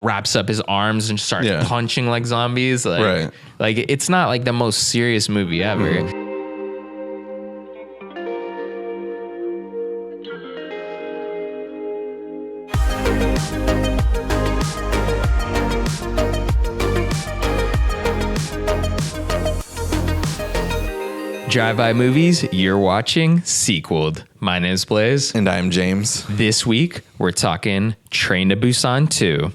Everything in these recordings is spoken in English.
wraps up his arms and starts punching like zombies. Like it's not like the most serious movie ever. Drive-By Movies, you're watching Sequeled. My name is Blaise. And I'm James. This week, we're talking Train to Busan 2.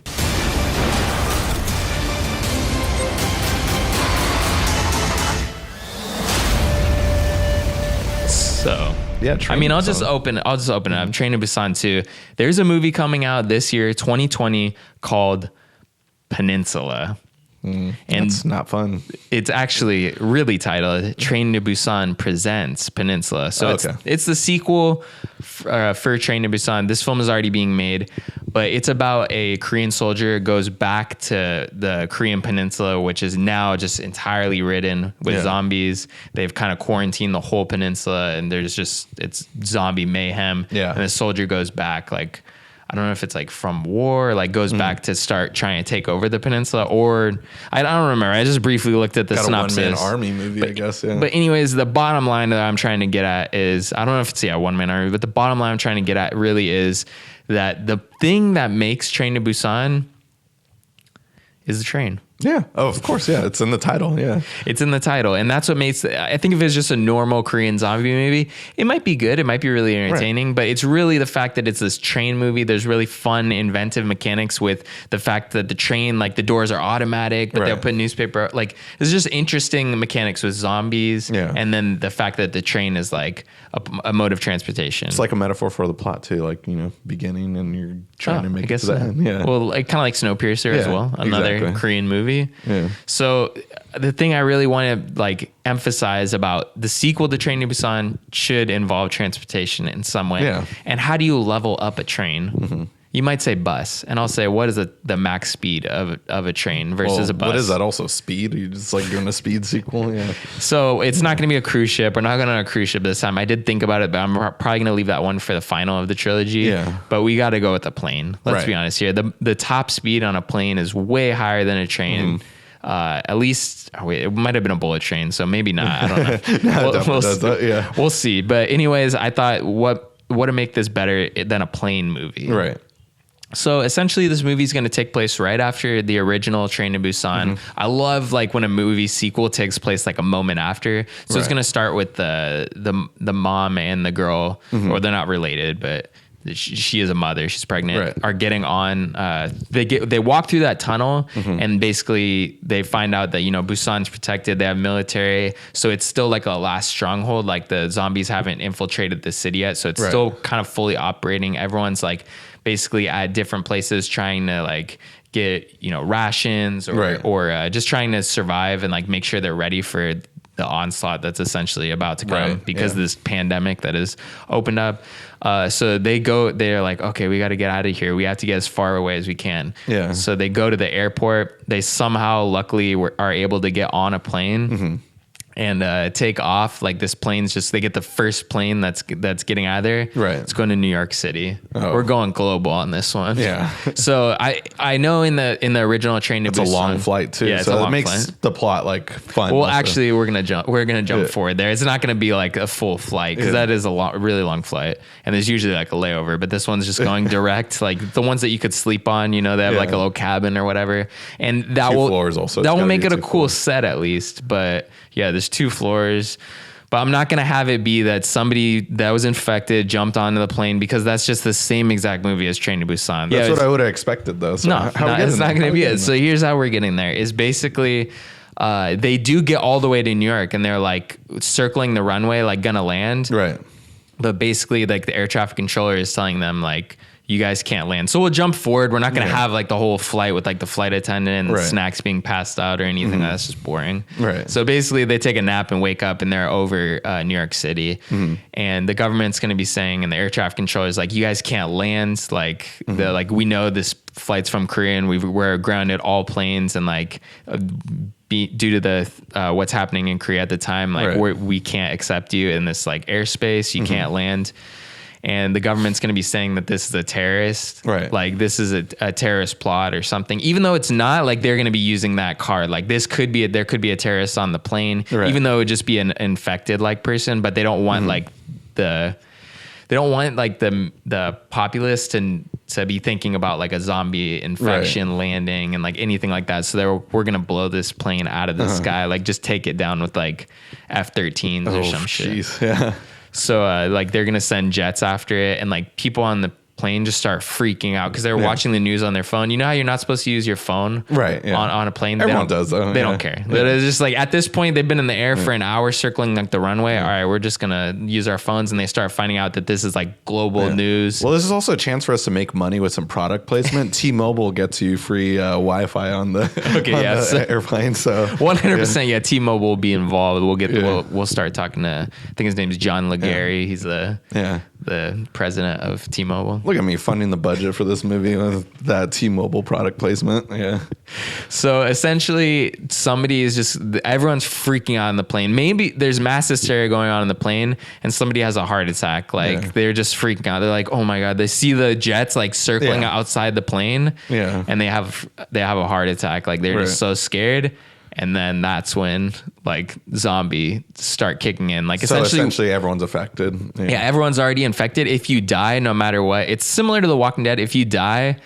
So, yeah, I'll just open it up. Train to Busan 2. There's a movie coming out this year, 2020, called Peninsula. And it's not fun. It's actually really titled Train to Busan Presents Peninsula. So it's the sequel for Train to Busan. This film is already being made, but it's about a Korean soldier goes back to the Korean peninsula, which is now just entirely ridden with zombies. They've kind of quarantined the whole peninsula, and it's zombie mayhem. Yeah. And the soldier goes back, like, I don't know if it's like from war, like goes back to start trying to take over the peninsula, or I don't remember. I just briefly looked at the synopsis. A one-man army movie, I guess. Yeah. But anyways, the bottom line that I'm trying to get at is, I don't know if it's one-man army, but the bottom line I'm trying to get at really is that the thing that makes Train to Busan is the train. Yeah. Oh, of course. Yeah. It's in the title. Yeah. It's in the title. And that's what makes, I think if it's just a normal Korean zombie movie, it might be good. It might be really entertaining, but it's really the fact that it's this train movie. There's really fun, inventive mechanics with the fact that the train, like the doors are automatic, but they'll put newspaper, like there's just interesting mechanics with zombies. Yeah. And then the fact that the train is like a mode of transportation. It's like a metaphor for the plot too, like, beginning and you're trying to make it to the end. Yeah. Well, like, kind of like Snowpiercer as well. Another Korean movie. Yeah. So the thing I really want to like emphasize about the sequel to Train to Busan should involve transportation in some way. Yeah. And how do you level up a train? Mm-hmm. You might say bus, and I'll say, what is the max speed of a train versus a bus? What is that also? Speed? Are you just like doing a speed sequel? Yeah. So it's not going to be a cruise ship. We're not going on a cruise ship this time. I did think about it, but I'm probably going to leave that one for the final of the trilogy. Yeah. But we got to go with a plane. Let's be honest here. The top speed on a plane is way higher than a train. Mm-hmm. At least, it might have been a bullet train, so maybe not. I don't know. We'll see. But anyways, I thought what would make this better than a plane movie? Right. So essentially, this movie is going to take place right after the original Train to Busan. Mm-hmm. I love like when a movie sequel takes place like a moment after. So it's going to start with the mom and the girl, or they're not related, but she is a mother. She's pregnant. Are getting on. They walk through that tunnel, and basically they find out that Busan's protected. They have military, so it's still like a last stronghold. Like the zombies haven't infiltrated the city yet, so it's still kind of fully operating. Everyone's like basically at different places trying to like get rations or just trying to survive and like make sure they're ready for the onslaught that's essentially about to come because of this pandemic that has opened up. So they're like, okay, we got to get out of here. We have to get as far away as we can. Yeah. So they go to the airport. They somehow luckily are able to get on a plane and take off. Like this plane's they get the first plane that's getting out of there. Right. It's going to New York City. Oh. We're going global on this one. Yeah. So I know in the original Train to Busan, it's a long flight too. Yeah, so it makes the plot like fun. Well, actually, we're gonna jump forward there. It's not gonna be like a full flight because that is a really long flight, and there's usually like a layover. But this one's just going direct. Like the ones that you could sleep on, they have like a little cabin or whatever, and that will make it a cool set at least. But yeah, there's 2 floors, but I'm not going to have it be that somebody that was infected jumped onto the plane because that's just the same exact movie as Train to Busan. That's what I would have expected though. So it's not going to be it. So here's how we're getting there is basically, they do get all the way to New York and they're like circling the runway, like gonna land. Right. But basically like the air traffic controller is telling them like, you guys can't land. So we'll jump forward. We're not going to have like the whole flight with like the flight attendant and snacks being passed out or anything. That's just boring. Right. So basically they take a nap and wake up and they're over New York City. And the government's going to be saying, and the air traffic controller is like, you guys can't land. Like we know this flight's from Korea and we're grounded all planes and like due to the what's happening in Korea at the time, like we can't accept you in this like airspace. You can't land. and the government's going to be saying that this is a terrorist, right? Like this is a terrorist plot or something, even though it's not. Like they're going to be using that card. Like there could be a terrorist on the plane, right. Even though it would just be an infected like person, but they don't want like the populace to be thinking about like a zombie infection landing and like anything like that. So we're gonna blow this plane out of the sky, like just take it down with like F-13s or some shit. Yeah. So like they're gonna send jets after it, and like people on the plane just start freaking out because they're watching the news on their phone. You know how you're not supposed to use your phone on a plane? Everyone does though. They don't care. Yeah. It's just like at this point they've been in the air for an hour circling like the runway. All right, we're just gonna use our phones, and they start finding out that this is like global news. Well, this is also a chance for us to make money with some product placement. T-Mobile gets you free Wi-Fi on the airplane. So 100%. Yeah, T-Mobile will be involved. We'll start talking to, I think his name's John Legary. He's the president of T-Mobile. Look at me funding the budget for this movie with that T-Mobile product placement. Yeah. So essentially, everyone's freaking out on the plane. Maybe there's mass hysteria going on in the plane, and somebody has a heart attack. Like they're just freaking out. They're like, "Oh my god!" They see the jets like circling outside the plane. Yeah. And they have a heart attack. Like they're just so scared. And then that's when like zombie start kicking in. Like essentially everyone's affected. Yeah, everyone's already infected. If you die, no matter what, it's similar to The Walking Dead. If you die,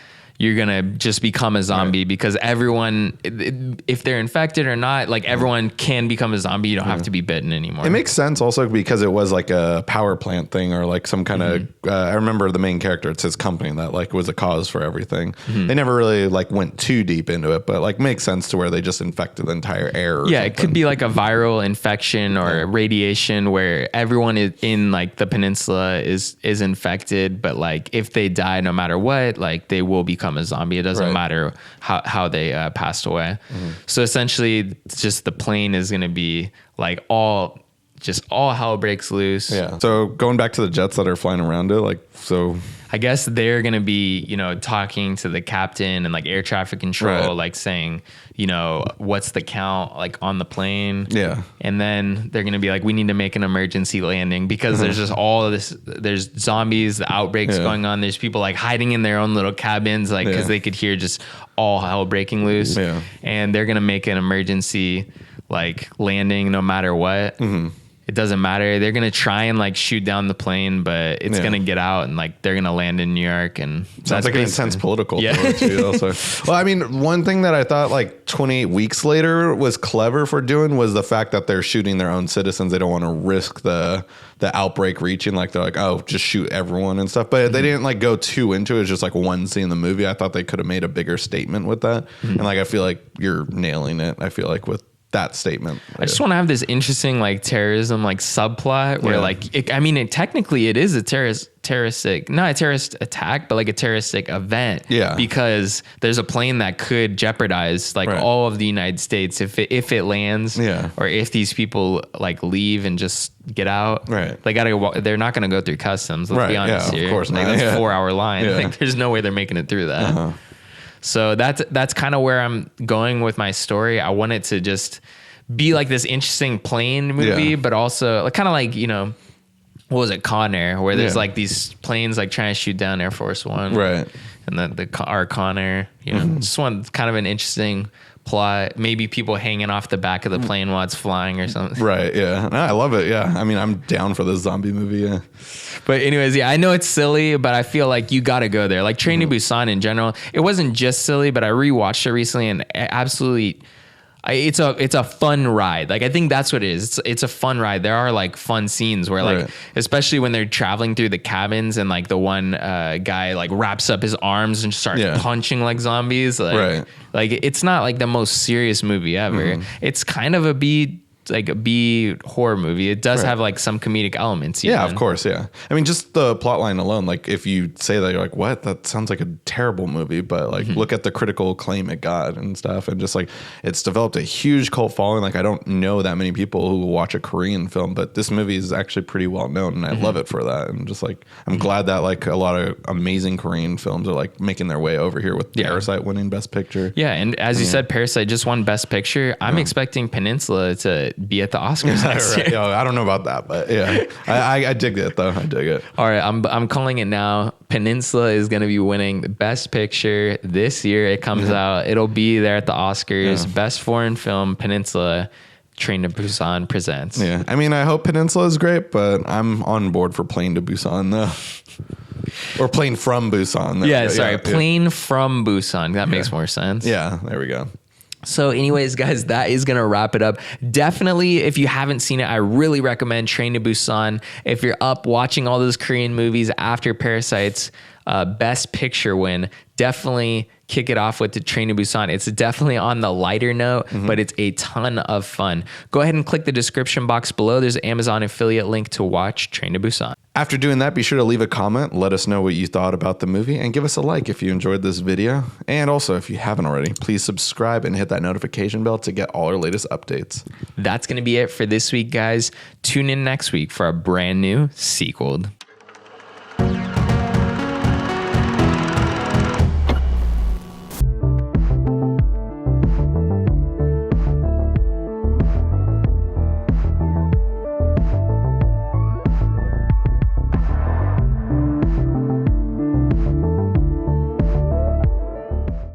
you're going to just become a zombie because everyone, if they're infected or not, like everyone can become a zombie. You don't have to be bitten anymore. It makes sense also because it was like a power plant thing or like some kind of, I remember the main character, it's his company that like was a cause for everything. They never really like went too deep into it, but like makes sense to where they just infected the entire air. Yeah, it could be like a viral infection or radiation where everyone in like the peninsula is infected, but like if they die, no matter what, like they will become a zombie. It doesn't matter how they passed away. So essentially just the plane is going to be like all hell breaks loose. Yeah. So going back to the jets that are flying around it, like, so I guess they're going to be, talking to the captain and like air traffic control, like saying, what's the count like on the plane? Yeah. And then they're going to be like, we need to make an emergency landing because there's just all of this, there's zombies, the outbreaks going on. There's people like hiding in their own little cabins, like, cause they could hear just all hell breaking loose. Yeah. And they're going to make an emergency like landing no matter what. It doesn't matter. They're going to try and like shoot down the plane, but it's going to get out and like they're going to land in New York. And sounds like an intense political throw too also. Well, I mean, one thing that I thought like 28 weeks later was clever for doing was the fact that they're shooting their own citizens. They don't want to risk the outbreak reaching. Like they're like, oh, just shoot everyone and stuff. But they didn't like go too into it. It's just like one scene in the movie. I thought they could have made a bigger statement with that. And like, I feel like you're nailing it. I feel like with that statement. I just want to have this interesting like terrorism like subplot where like technically it is a not a terrorist attack, but like a terroristic event. Yeah. Because there's a plane that could jeopardize like all of the United States if it lands. Yeah. Or if these people like leave and just get out. Right. They gotta they're not gonna go through customs. Let's be honest here. Of course not. Like, that's a 4-hour line. Yeah. Like there's no way they're making it through that. So that's kind of where I'm going with my story. I want it to just be like this interesting plane movie, but also like, kind of like, what was it, Con Air, where there's like these planes like trying to shoot down Air Force One, right? And our Con Air, just want kind of an interesting plot. Maybe people hanging off the back of the plane while it's flying or something. Right. Yeah. No, I love it. Yeah. I mean, I'm down for this zombie movie. Yeah. But anyways, yeah, I know it's silly, but I feel like you got to go there. Like Train to Busan in general, it wasn't just silly, but I rewatched it recently and absolutely, it's a fun ride. Like I think that's what it is. It's a fun ride. There are like fun scenes where like, especially when they're traveling through the cabins and like the one guy like wraps up his arms and starts punching like zombies. Like, like it's not like the most serious movie ever. It's kind of a B horror movie. It does have like some comedic elements. Yeah, of course. Yeah. I mean, just the plot line alone, like if you say that, you're like, what? That sounds like a terrible movie, but like look at the critical acclaim it got and stuff. And just like, it's developed a huge cult following. Like I don't know that many people who watch a Korean film, but this movie is actually pretty well known and I love it for that. And just like, I'm glad that like a lot of amazing Korean films are like making their way over here with Parasite winning Best Picture. Yeah. And as you said, Parasite just won Best Picture. I'm expecting Peninsula to be at the Oscars next year. Yo, I don't know about that, but yeah, I dig it though. I dig it. All right, I'm calling it now. Peninsula is going to be winning Best Picture this year. It comes out. It'll be there at the Oscars. Yeah. Best Foreign Film, Peninsula. Train to Busan presents. Yeah, I mean, I hope Peninsula is great, but I'm on board for Plane to Busan though. Or Plane from Busan. Yeah, sorry. Plane from Busan. That makes more sense. Yeah, there we go. So anyways, guys, that is going to wrap it up. Definitely, if you haven't seen it, I really recommend Train to Busan. If you're up watching all those Korean movies after Parasite's Best Picture win, definitely kick it off with the Train to Busan. It's definitely on the lighter note, but it's a ton of fun. Go ahead and click the description box below. There's an Amazon affiliate link to watch Train to Busan. After doing that, be sure to leave a comment, let us know what you thought about the movie, and give us a like if you enjoyed this video. And also, if you haven't already, please subscribe and hit that notification bell to get all our latest updates. That's going to be it for this week, guys. Tune in next week for a brand new sequel.